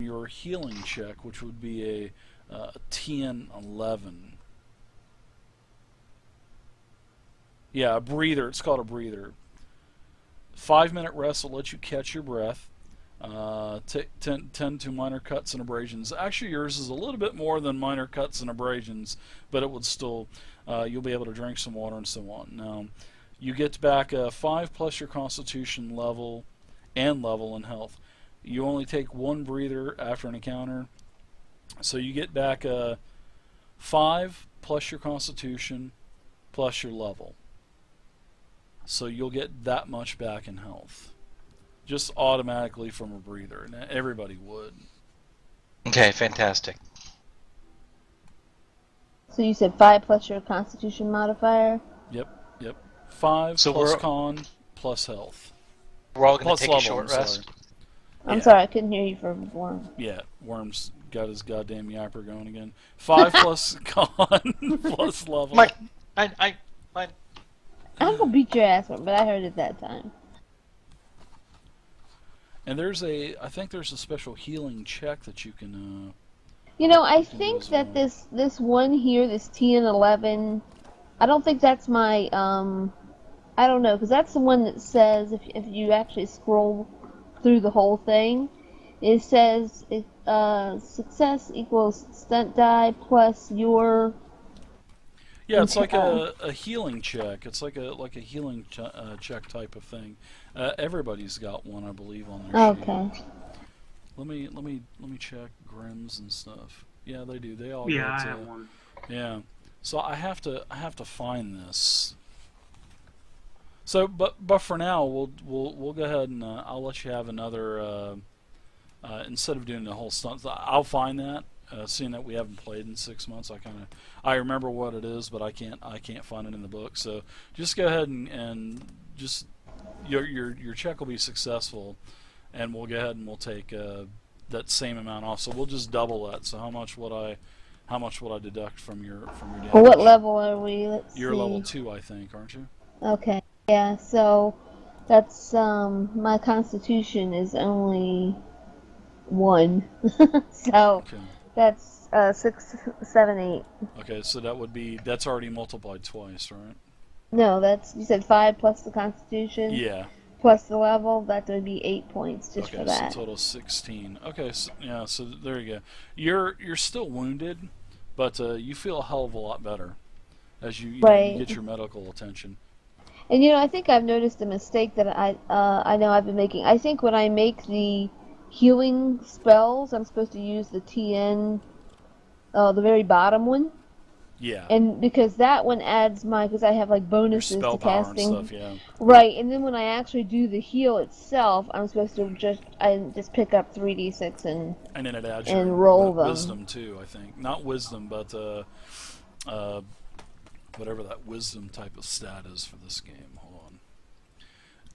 your healing check, which would be a TN11. Yeah, a breather. It's called a breather. 5-minute rest will let you catch your breath. Tend to minor cuts and abrasions. Actually, yours is a little bit more than minor cuts and abrasions, but it would still, you'll be able to drink some water and so on. Now, you get back 5 plus your constitution level and level in health. You only take 1 breather after an encounter, so you get back 5 plus your constitution plus your level. So you'll get that much back in health. Just automatically from a breather, and everybody would. Okay, fantastic. So you said 5 plus your Constitution modifier? Yep. 5 So plus con plus health. We're all going Plus to take level, a short I'm rest? sorry. I'm Yeah. sorry, I couldn't hear you for Worm. Yeah, Worm's got his goddamn yapper going again. 5 plus con plus level. Mike, I. I'm gonna beat your ass, but I heard it that time. And I think there's a special healing check that you can. You know, I You can do think as that well. this one here, this TN11, I don't think that's my I don't know, because that's the one that says if you actually scroll through the whole thing, it says success equals stunt die plus your. Yeah, it's like a healing check. It's like a healing check type of thing. Everybody's got one, I believe, on their sheet. Okay. Let me check Grimm's and stuff. Yeah, they do. They all Yeah, get, I have one. Yeah. So I have to find this. So, but for now, we'll go ahead and I'll let you have another. Instead of doing the whole stunt, I'll find that. Seeing that we haven't played in 6 months, I remember what it is, but I can't find it in the book. So just go ahead and just your check will be successful, and we'll go ahead and we'll take that same amount off. So we'll just double that. So how much would I deduct from your damage? Well, what level are we? Let's You're see. level 2, I think, aren't you? Okay. Yeah. So that's my Constitution is only 1. So. Okay. That's 6, 7, 8. Okay, so that's already multiplied twice, right? No, you said 5 plus the Constitution. Yeah. Plus the level. That would be 8 points just Okay, for that. so total 16. Okay, so, yeah, so there you go. You're still wounded, but you feel a hell of a lot better as you get your medical attention. And I think I've noticed a mistake that I know I've been making. I think when I make the healing spells, I'm supposed to use the TN, the very bottom one. Yeah. And because that one adds because I have like bonuses your spell to power casting. and stuff, yeah. Right, and then when I actually do the heal itself, I'm supposed to just pick up 3d6 and then it adds and your roll them. wisdom too, I think. Not wisdom, but whatever that wisdom type of stat is for this game. Hold on.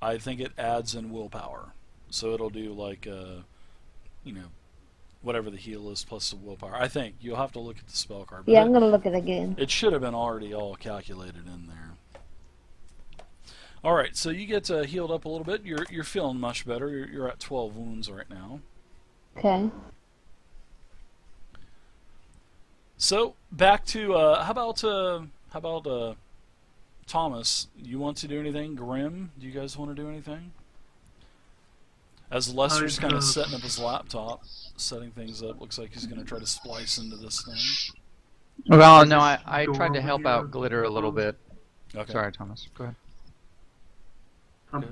I think it adds in willpower. So it'll do like, whatever the heal is plus the willpower. I think you'll have to look at the spell card. Yeah, I'm gonna look at it again. It should have been already all calculated in there. All right, so you get healed up a little bit. You're feeling much better. You're at 12 wounds right now. Okay. So back to how about Thomas? You want to do anything? Grim, do you guys want to do anything? As Lester's kind of setting up his laptop, setting things up, looks like he's going to try to splice into this thing. Well, no, I tried to help out Glitter a little bit. Okay. Sorry, Thomas. Go ahead.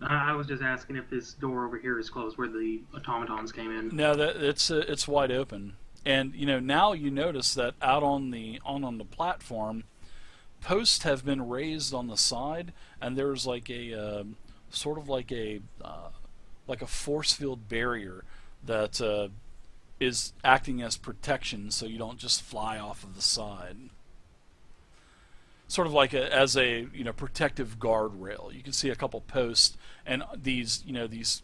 I was just asking if this door over here is closed where the automatons came in. No, it's wide open, and now you notice that out on the platform, posts have been raised on the side, and there's like a sort of like a force field barrier that is acting as protection, so you don't just fly off of the side. Sort of like as a protective guardrail. You can see a couple posts, and these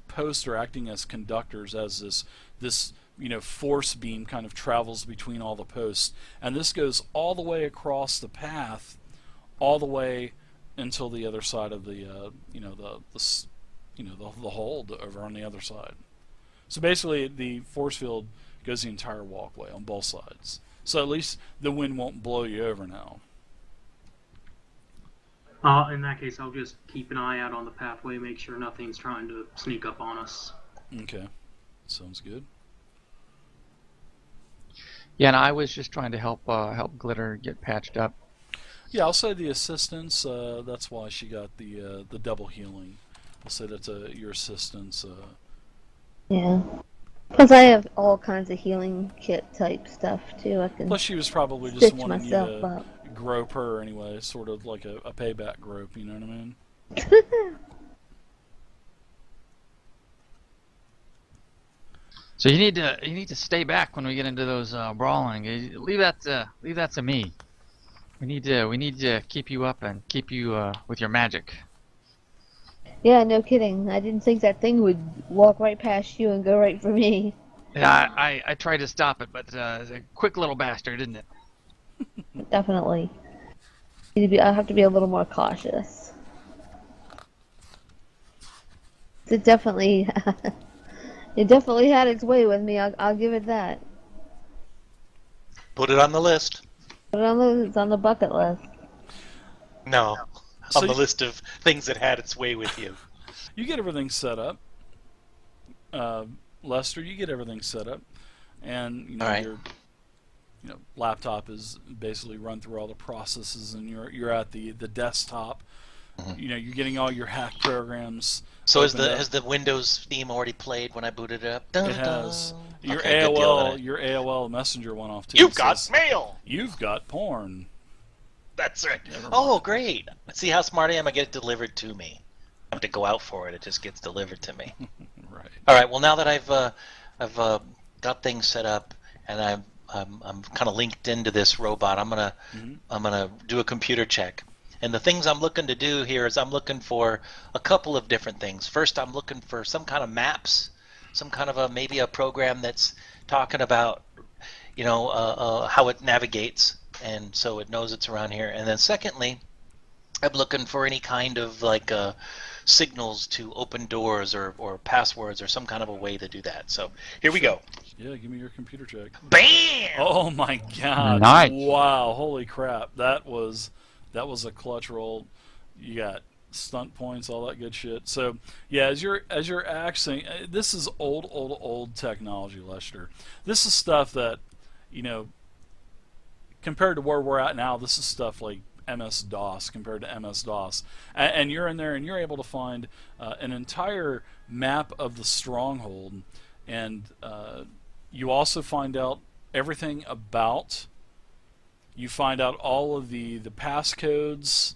posts are acting as conductors as this force beam kind of travels between all the posts, and this goes all the way across the path, all the way until the other side of the hold over on the other side. So basically, the force field goes the entire walkway on both sides. So at least the wind won't blow you over now. In that case, I'll just keep an eye out on the pathway, make sure nothing's trying to sneak up on us. Okay, sounds good. Yeah, and I was just trying to help Glitter get patched up. Yeah, I'll say the assistance. That's why she got the double healing. I'll say that's your assistance. Yeah. Plus, I have all kinds of healing kit type stuff too. I can Plus, she was probably just stitch wanting you myself to up. grope her anyway, sort of like a payback grope. You know what I mean? So you need to stay back when we get into those brawling. Leave that to me. We need to keep you up and keep you with your magic. Yeah, no kidding. I didn't think that thing would walk right past you and go right for me. Yeah, I tried to stop it, but it's a quick little bastard, isn't it? Definitely. I have to be a little more cautious. It definitely, it definitely had its way with me. I'll give it that. Put it on the list. But it's on the bucket list. No, So on the you- list of things that had its way with you. You get everything set up. Lester, you get everything set up, and All right. your laptop is basically run through all the processes, and you're at the desktop. Mhm. You're getting all your hack programs. So opened up. has the Windows theme already played when I booted it up? Dun, It has. dun. Your Okay, good deal, then. your AOL Messenger went off too. You've It got says, mail. You've got porn. That's right. Never Oh, mind. great. See how smart I am? I get it delivered to me. I have to go out for it. It just gets delivered to me. Right. All right. Well, now that I've got things set up and I'm kind of linked into this robot, I'm gonna do a computer check. And the things I'm looking to do here is I'm looking for a couple of different things. First, I'm looking for some kind of maps, some kind of maybe a program that's talking about how it navigates, and so it knows it's around here. And then secondly, I'm looking for any kind of signals to open doors or passwords or some kind of a way to do that. So here we go. Yeah, give me your computer check. Bam! Oh my god. Nice. Wow, holy crap. That was a clutch roll. You got stunt points, all that good shit. So, yeah, as you're accessing, this is old technology, Lester. This is stuff that, compared to where we're at now, this is stuff like MS-DOS compared to MS-DOS. And you're in there and you're able to find an entire map of the stronghold, and you also find out everything about. You find out all of the passcodes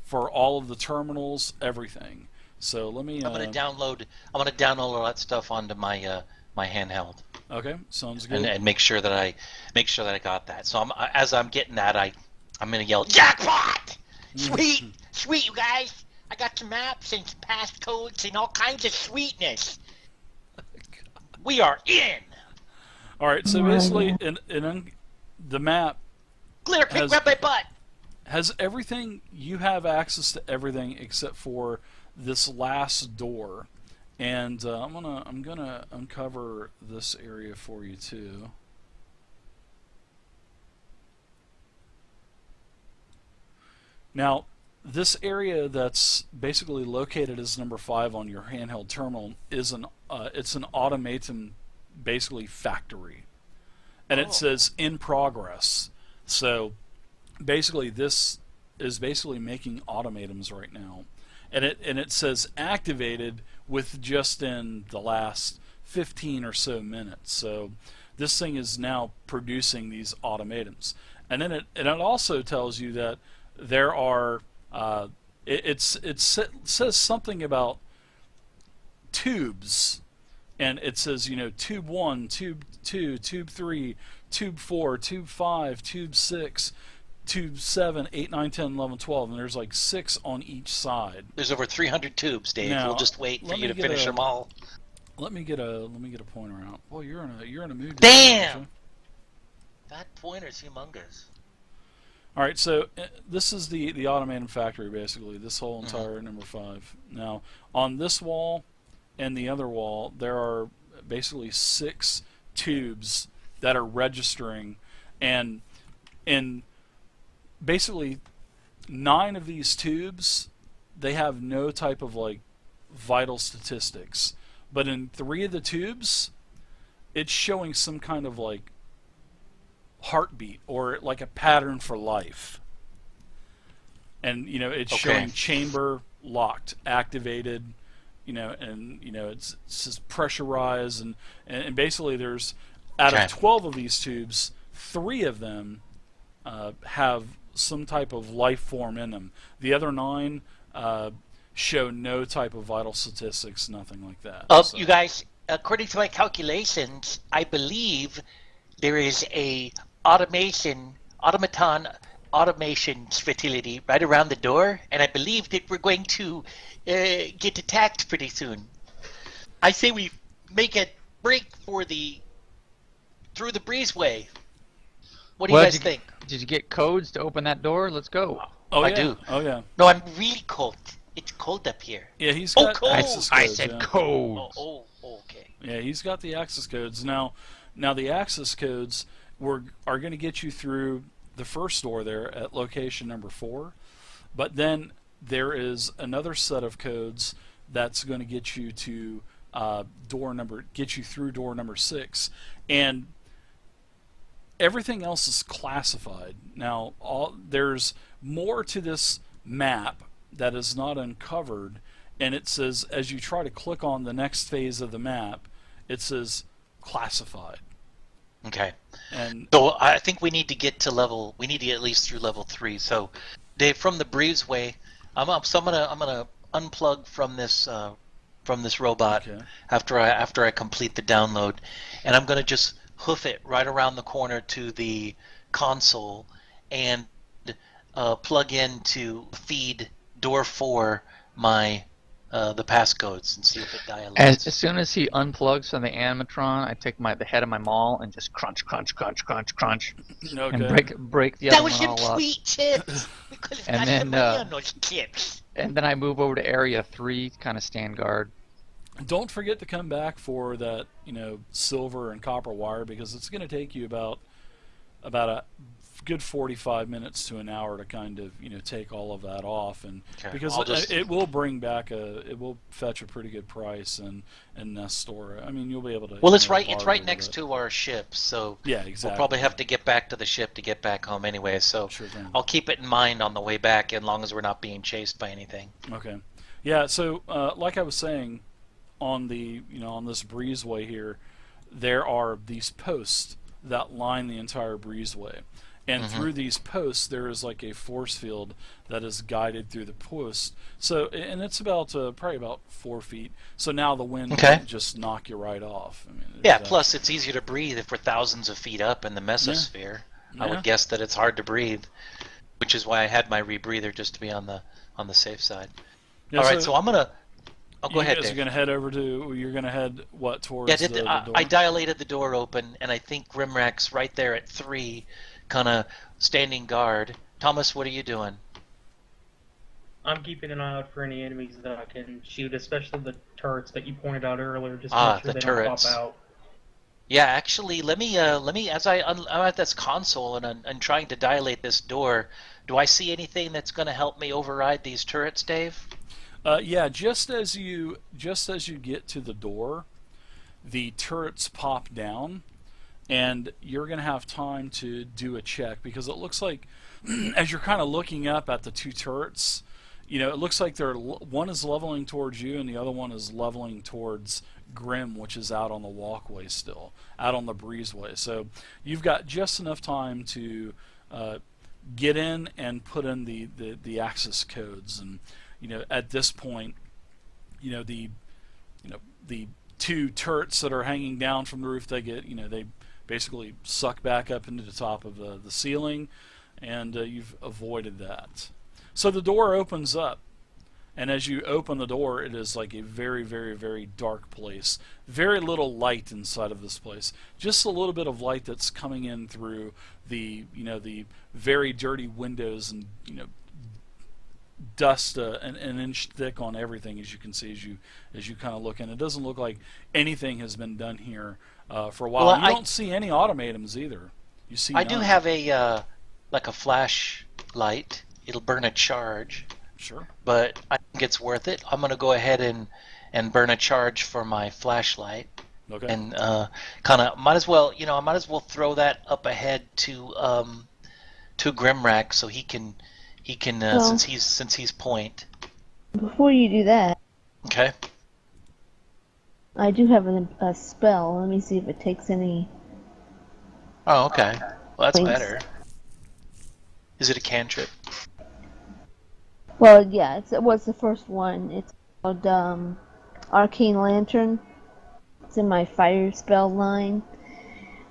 for all of the terminals, everything. So let me. I'm gonna download all that stuff onto my my handheld. Okay, sounds good. And make sure that I got that. So as I'm getting that, I'm gonna yell jackpot! Sweet, sweet, you guys! I got some maps and some passcodes and all kinds of sweetness. We are in. All right, so basically, in the map Glitter, quick, grab my butt. has everything. You have access to everything except for this last door, and I'm gonna uncover this area for you too. Now, this area that's basically located as number 5 on your handheld terminal is it's an automaton, basically factory, and it says in progress. So basically, this is basically making automatons right now, and it says activated with just in the last 15 or so minutes. So this thing is now producing these automatons, and then it also tells you that there are it says something about tubes, and it says tube 1, tube 2, tube 3, tube 4, tube 5, tube 6, tube 7, 8, 9, 10, 11, 12, and there's like 6 on each side. There's over 300 tubes, Dave. Now, We'll just wait for let you me to get finish them all. Let me get a pointer out. Well, you're in a mood. Damn! Aren't you? That pointer's humongous. All right, so this is the automated factory, basically. This whole entire number 5. Now, on this wall and the other wall, there are basically 6 tubes that are registering, and in basically 9 of these tubes, they have no type of like vital statistics, but in 3 of the tubes, it's showing some kind of like heartbeat or like a pattern for life. And it's showing chamber locked, activated, and it says pressurized, and basically there's out of 12 of these tubes, 3 of them have some type of life form in them. The other 9 show no type of vital statistics, nothing like that. You guys, according to my calculations, I believe there is a automaton facility right around the door, and I believe that we're going to get attacked pretty soon. I say we make a break through the breezeway. What do you guys think? Did you get codes to open that door? Let's go. Oh, I yeah. do. Oh, yeah. No, I'm really cold. It's cold up here. Yeah, he's got access codes. I said codes. Oh, okay. Yeah, he's got the access codes. Now the access codes are going to get you through the first door there at location number 4, but then there is another set of codes that's going to get you to get you through door number 6, and everything else is classified. Now, there's more to this map that is not uncovered, and it says, as you try to click on the next phase of the map, it says classified. Okay. And so I think we need to get to at least through level 3. So, Dave, from the breezeway, I'm gonna unplug from this robot after I complete the download, and I'm gonna just hoof it right around the corner to the console and plug in to feed door 4 my the passcodes and see if it dilates. As soon as he unplugs from the animatron, I take the head of my maul and just crunch, and break the other one all up. That was some sweet chips. And then on those chips. And then I move over to area 3, kind of stand guard. Don't forget to come back for that, silver and copper wire, because it's going to take you about a good 45 minutes to an hour to kind of take all of that off, and because it will bring back it will fetch a pretty good price and Nestor. I mean, you'll be able to. Well, it's right next to our ship, so yeah, exactly. We'll probably have to get back to the ship to get back home anyway. So sure thing. I'll keep it in mind on the way back, as long as we're not being chased by anything. Okay, yeah. So like I was saying, on the on this breezeway here, there are these posts that line the entire breezeway. And through these posts, there is like a force field that is guided through the post. So, and it's about probably about 4 feet. So now the wind can just knock you right off. I mean, yeah. Plus, it's easier to breathe if we're thousands of feet up in the mesosphere. Yeah. I would guess that it's hard to breathe, which is why I had my rebreather, just to be on the safe side. Yeah, all right, so I'm gonna. Oh, go ahead, Dave. You're gonna head what towards the door? I dilated the door open, and I think Grimrack's right there at 3. Kind of standing guard. Thomas, what are you doing? I'm keeping an eye out for any enemies that I can shoot, especially the turrets that you pointed out earlier. Just to make sure the they turrets. don't pop out. Yeah, actually, let me as I'm at this console and I'm trying to dilate this door. Do I see anything that's going to help me override these turrets, Dave? Yeah, just as you get to the door, the turrets pop down. And you're going to have time to do a check, because it looks like, as you're kind of looking up at the 2 turrets, it looks like one is leveling towards you and the other one is leveling towards Grim, which is out on the walkway still, out on the breezeway. So you've got just enough time to get in and put in the access codes. And at this point, the 2 turrets that are hanging down from the roof, they get they basically suck back up into the top of the ceiling, and you've avoided that. So the door opens up, and as you open the door, it is like a very, very, very dark place. Very little light inside of this place. Just a little bit of light that's coming in through the very dirty windows and dust an inch thick on everything, as you can see as you kind of look in. It doesn't look like anything has been done here for a while. Well, You don't see any automatums either. You see I do none. have a like a flash light. It'll burn a charge, Sure. but I think it's worth it. I'm gonna go ahead and burn a charge for my flashlight, Okay. and kind of might as well, I might as well throw that up ahead to Grimrack so he can Well- since he's point. Before you do that, Okay. I do have a spell. Let me see if it takes any. Oh, okay. Well, that's Thanks. better. Is it a cantrip? Well, yeah, it was the first one. It's called Arcane Lantern. It's in my fire spell line.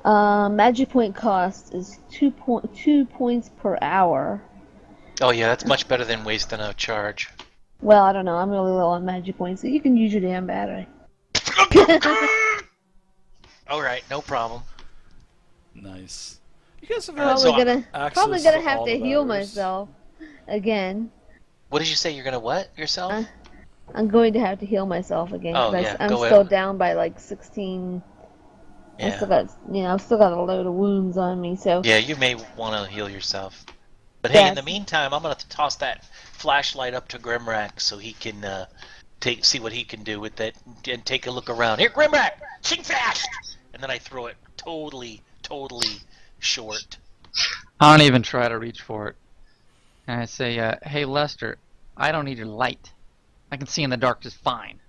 Magic point cost is 2 points per hour. Oh yeah, that's much better than wasting a charge. Well, I don't know. I'm really low on magic points, so you can use your damn battery. All right, no problem. Nice. You guys have Probably so gonna access have all to the heal batteries. myself again. What did you say? You're gonna what yourself? I'm going to have to heal myself again Oh, because yeah, I'm go still ahead. down by like 16. Yeah. I've still got a load of wounds on me. So Yeah, you may want to heal yourself. But hey, in Yes. the meantime, I'm gonna toss that flashlight up to Grimrack so he can see what he can do with it and take a look around. Here, Grimrack, sing fast! And then I throw it totally short. I don't even try to reach for it. And I say, hey Lester, I don't need your light. I can see in the dark just fine.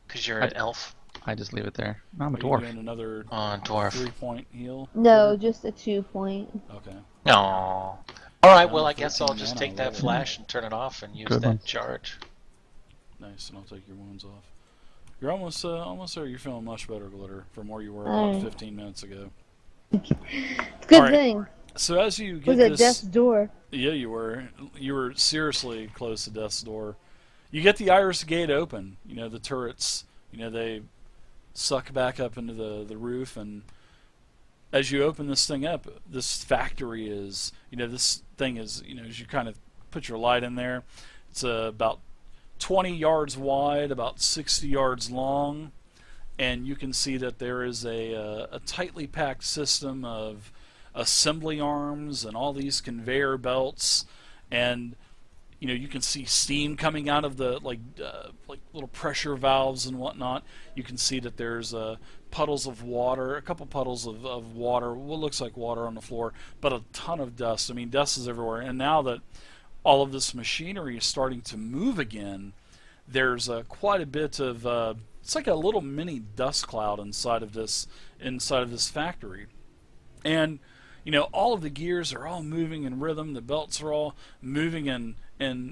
Cause you're an elf. I just leave it there. I'm a Are you dwarf. doing another Dwarf. 3-point heal? no, just a 2-point. Okay. No. All right. Down Well, to I guess I'll 13 just mana, take that love it. flash and turn it off and use Good that one. charge. Nice, and I'll take your wounds off. You're almost there. You're feeling much better, Glitter, from where you were about Alright. 15 minutes ago. It's a good Alright. thing. So as you Was get at this, death's door. yeah, you were seriously close to death's door. You get the iris gate open. The turrets. They suck back up into the roof, and as you open this thing up, this factory is. This thing is. As you kind of put your light in there, it's about 20 yards wide, about 60 yards long, and you can see that there is a tightly packed system of assembly arms and all these conveyor belts, and you can see steam coming out of the like little pressure valves and whatnot. You can see that there's puddles of water, a couple puddles of water, what looks like water on the floor, but a ton of dust. I mean, dust is everywhere, and now that all of this machinery is starting to move again, there's quite a bit of it's like a little mini dust cloud inside of this factory, and all of the gears are all moving in rhythm. The belts are all moving in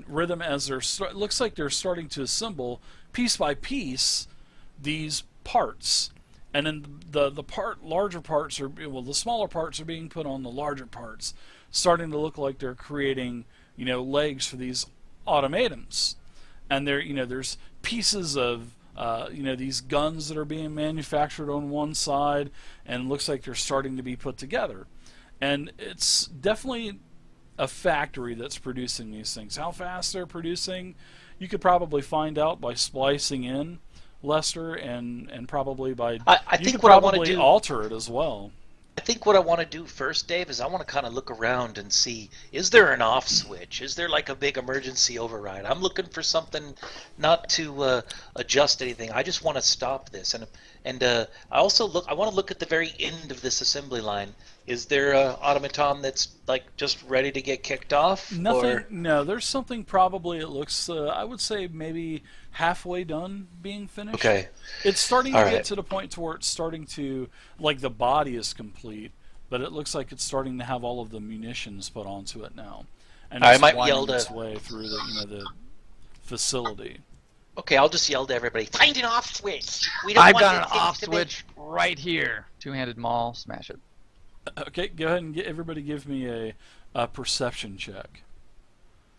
rhythm as it looks like they're starting to assemble piece by piece these parts, and then the larger parts the smaller parts are being put on the larger parts, starting to look like they're creating legs for these automatons, and there's pieces of these guns that are being manufactured on one side, and it looks like they're starting to be put together. And it's definitely a factory that's producing these things. How fast they're producing, you could probably find out by splicing in Lester, and probably by I you think could what I want to probably do. alter it as well. I think what I want to do first, Dave, is I want to kind of look around and see, is there an off switch? Is there like a big emergency override? I'm looking for something not to adjust anything. I just want to stop this. And I also I want to look at the very end of this assembly line. Is there a automaton that's like just ready to get kicked off? Nothing. Or... No, there's something probably. It looks. I would say maybe halfway done being finished. Okay. It's starting to All get right. to the point to where it's starting to the body is complete, but it looks like it's starting to have all of the munitions put onto it now, and I it's might winding yell to- its way through the facility. Okay, I'll just yell to everybody, find an off switch. We don't I've want got an this thing off to be-" switch right here. Two-handed maul, smash it. Okay, go ahead and everybody give me a perception check.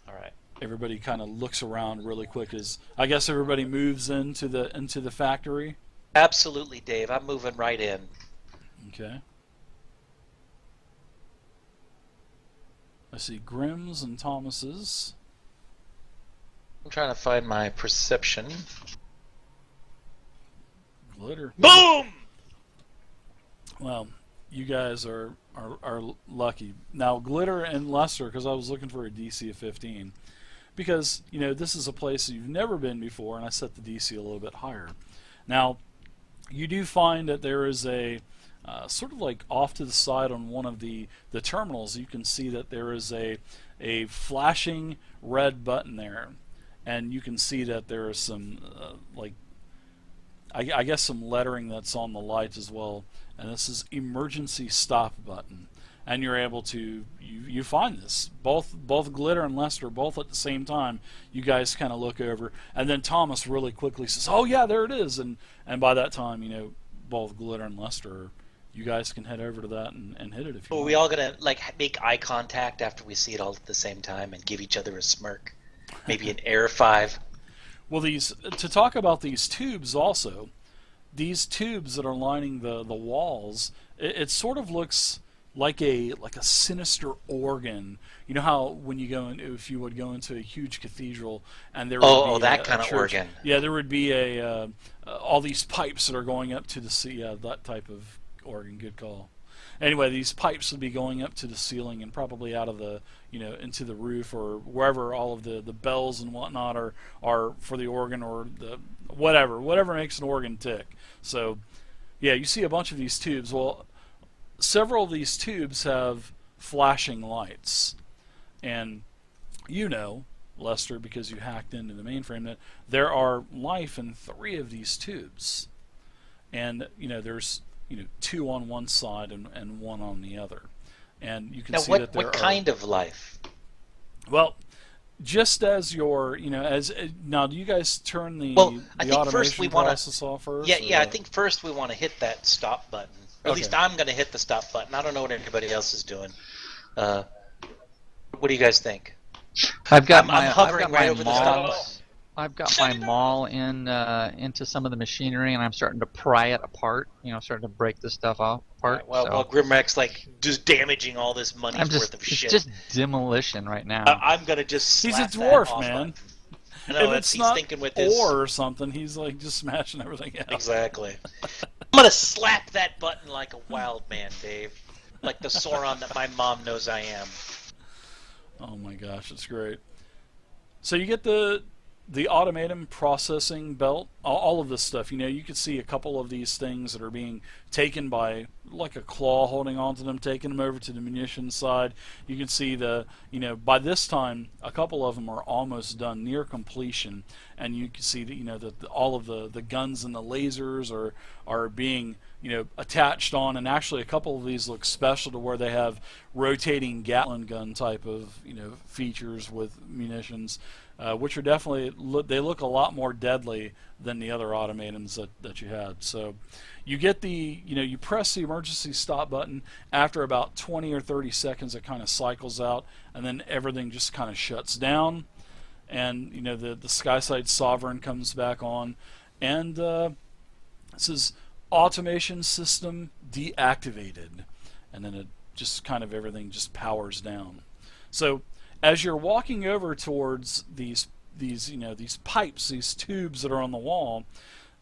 All right. Everybody kind of looks around really quick as I guess everybody moves into the factory. Absolutely, Dave. I'm moving right in. Okay. I see Grimm's and Thomas's. I'm trying to find my perception. Glitter. Boom! Well, you guys are lucky. Now, Glitter and Lester, because I was looking for a DC of 15, because, you know, this is a place that you've never been before, and I set the DC a little bit higher. Now, you do find that there is a sort of like off to the side on one of the terminals, you can see that there is a flashing red button there, and you can see that there is some like I guess some lettering that's on the light as well, and this is emergency stop button, and you're able to you find this, both Glitter and Lester both at the same time. You guys kind of look over, and then Thomas really quickly says, "Oh yeah, there it is," and by that time, you know, both Glitter and Lester, you guys can head over to that and hit it if you Are want. we all gonna like make eye contact after we see it all at the same time and give each other a smirk? Maybe an air 5. Well, to talk about these tubes also, these tubes that are lining the walls, it sort of looks like a sinister organ. You know how when you go in, if you would go into a huge cathedral and there would be that a kind of church, organ. yeah, there would be all these pipes that are going up to the sea. Yeah, that type of organ. Good call. Anyway, these pipes would be going up to the ceiling and probably out of the, you know, into the roof or wherever all of the bells and whatnot are for the organ, or the whatever makes an organ tick. So, yeah, you see a bunch of these tubes. Well, several of these tubes have flashing lights, and you know, Lester, because you hacked into the mainframe, that there are life in 3 of these tubes, and you know there's 2 on one side and 1 on the other, and you can Now, see that there what are, kind of life? well, just as your, as now, do you guys turn the I think automation first we want process off first? Yeah, or I what? think first we want to hit that stop button. Or at Okay. least I'm going to hit the stop button. I don't know what anybody else is doing. What do you guys think? I've got I'm hovering right over the stop maul. button. I've got my maul into some of the machinery, and I'm starting to pry it apart. You know, starting to break this stuff apart. Well, so while Grimrek's like just damaging all this money's I'm worth of it's shit. just demolition right now. I'm going to just He's slap a that dwarf, off man. button. I know, If it's he's not thinking with his... ore or something, he's like just smashing everything out. Exactly. I'm going to slap that button like a wild man, Dave. Like the Sauron that my mom knows I am. Oh my gosh, it's great. So you get the automatum processing belt, all of this stuff. You know, you can see a couple of these things that are being taken by like a claw holding onto them, taking them over to the munitions side. You can see by this time a couple of them are almost done, near completion, and you can see that that all of the guns and the lasers are being attached on, and actually a couple of these look special to where they have rotating Gatling gun type of features with munitions, which are definitely they look a lot more deadly than the other automatons that you had. So you get you press the emergency stop button. After about 20 or 30 seconds it kind of cycles out, and then everything just kind of shuts down, and the Skyside Sovereign comes back on, and it says automation system deactivated, and then it just kind of everything just powers down. So as you're walking over towards these pipes, these tubes that are on the wall,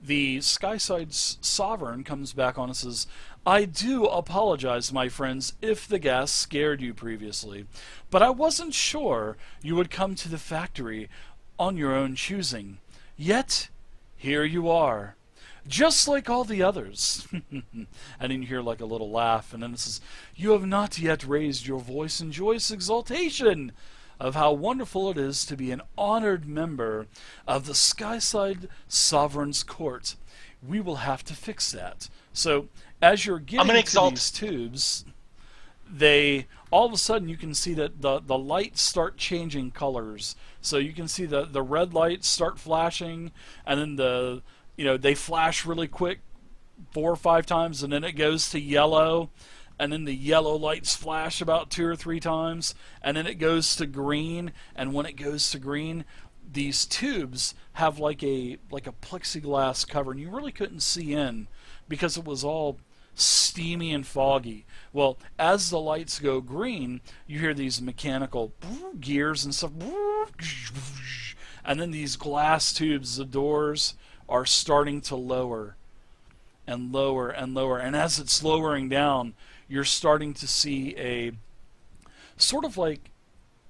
the Skyside Sovereign comes back on and says, "I do apologize, my friends, if the gas scared you previously, but I wasn't sure you would come to the factory on your own choosing. Yet, here you are, just like all the others." And then you hear like a little laugh, and then it says, "You have not yet raised your voice in joyous exultation of how wonderful it is to be an honored member of the Skyside Sovereign's Court. We will have to fix that." So as you're getting to these tubes, all of a sudden you can see that the lights start changing colors. So you can see the red lights start flashing, and then they flash really quick 4 or 5 times, and then it goes to yellow, and then the yellow lights flash about 2 or 3 times, and then it goes to green. And when it goes to green, these tubes have like a plexiglass cover, and you really couldn't see in because it was all steamy and foggy. Well, as the lights go green, you hear these mechanical gears and stuff, and then these glass tubes, the doors, are starting to lower and lower and lower. And as it's lowering down, you're starting to see a sort of like,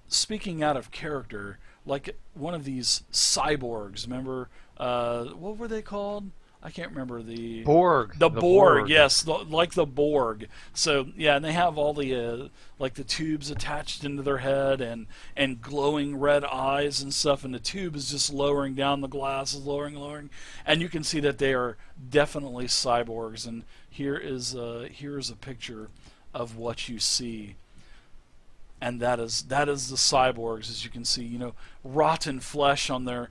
speaking out of character, like one of these cyborgs. Remember, what were they called? I can't remember the Borg. the Borg. Yes, like the Borg. So yeah, and they have all the like the tubes attached into their head and glowing red eyes and stuff. And the tube is just lowering down. The glass is lowering, and you can see that they are definitely cyborgs. And here is a picture of what you see. And that is the cyborgs, as you can see, you know, rotten flesh on their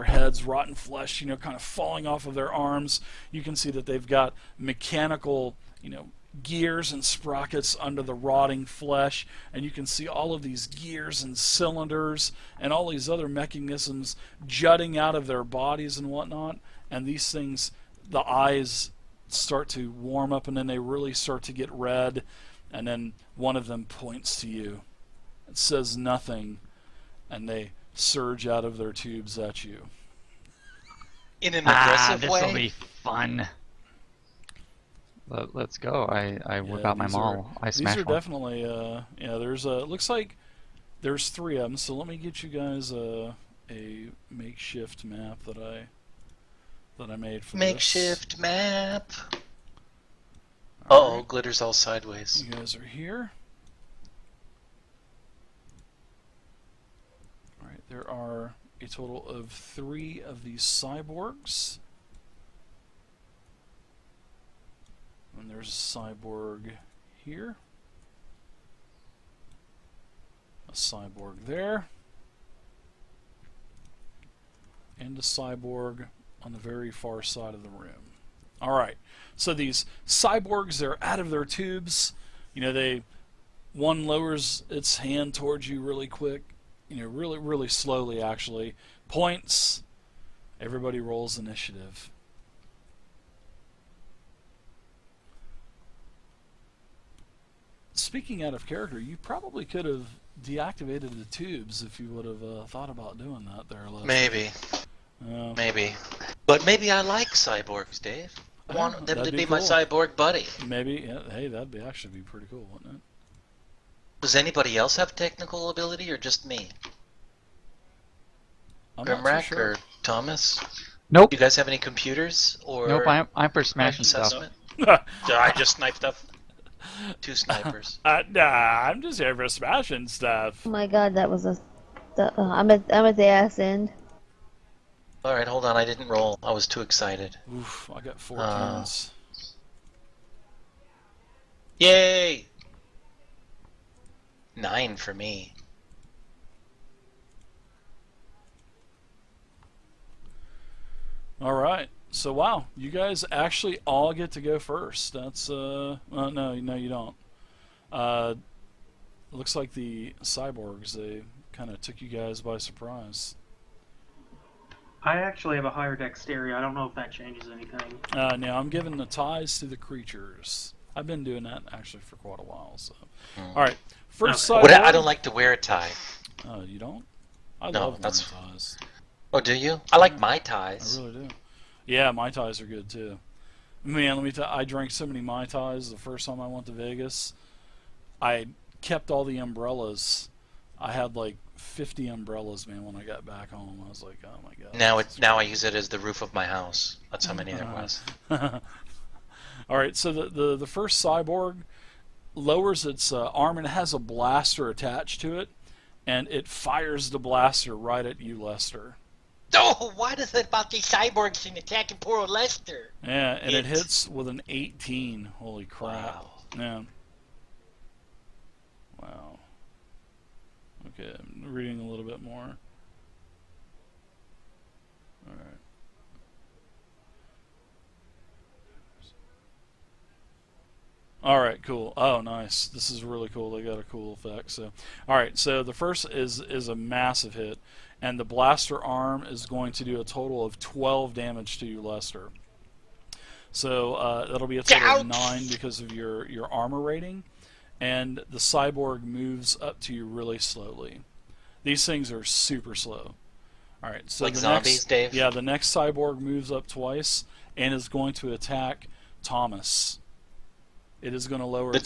heads, rotten flesh, you know, kind of falling off of their arms. You can see that they've got mechanical, you know, gears and sprockets under the rotting flesh, and you can see all of these gears and cylinders and all these other mechanisms jutting out of their bodies and whatnot. And these things, the eyes start to warm up, and then they really start to get red, and then one of them points to you. It says nothing, and they surge out of their tubes at you. In an aggressive this way? will be fun. Let's go. I whip out my maul. I smash These are one. definitely, yeah, there's looks like there's 3 of them, so let me get you guys a makeshift map that I made for Makeshift map. this. Uh-oh, glitter's all sideways. You guys are here. Alright, there are a total of 3 of these cyborgs. And there's a cyborg here. A cyborg there. And a cyborg on the very far side of the room. Alright, so these cyborgs, they're out of their tubes. You know, one lowers its hand towards you really quick. You know, really, really slowly, actually. Points. Everybody rolls initiative. Speaking out of character, you probably could have deactivated the tubes if you would have thought about doing that there. Leslie. Maybe. Maybe. But maybe I like cyborgs, Dave. I want them to be my cool. cyborg buddy. Maybe. Yeah, hey, that'd be actually be pretty cool, wouldn't it? Does anybody else have technical ability, or just me? I'm not too Grimrack sure. or Thomas? Nope. Do you guys have any computers? Or Nope. I'm for smashing stuff. assessment? I just sniped up 2 snipers. Nah, I'm just here for smashing stuff. Oh my god, that was I'm at the ass end. Alright, hold on, I didn't roll. I was too excited. Oof, I got 14s. Yay! 9 for me. All right. So wow, you guys actually all get to go first. That's no, you don't. Looks like the cyborgs, they kind of took you guys by surprise. I actually have a higher dexterity. I don't know if that changes anything. Now I'm giving the ties to the creatures. I've been doing that actually for quite a while. So, all right, first cyborg. I don't like to wear a tie. Oh, you don't? I No, love that's- wearing ties. Oh, do you? I like my I ties. really do. Yeah, Mai Tais are good too. Man, let me tell you, I drank so many Mai Tais the first time I went to Vegas. I kept all the umbrellas. I had like 50 umbrellas, man, when I got back home. I was like, oh my god. Now I use it as the roof of my house. That's how many there was. All right, so the first cyborg lowers its arm, and it has a blaster attached to it, and it fires the blaster right at you, Lester. Oh, what is it about these cyborgs and attacking poor old Lester? Yeah, and it hits with an 18. Holy crap. Wow. Yeah. Wow. Okay, I'm reading a little bit more. Alright. Alright, cool. Oh, nice. This is really cool. They got a cool effect. So, alright, so the first is a massive hit, and the blaster arm is going to do a total of 12 damage to you, Lester. So that'll be a total of 9 because of your armor rating, and the cyborg moves up to you really slowly. These things are super slow. All right. So Like the zombies, next, Dave? Yeah, the next cyborg moves up twice and is going to attack Thomas. It is going to lower The its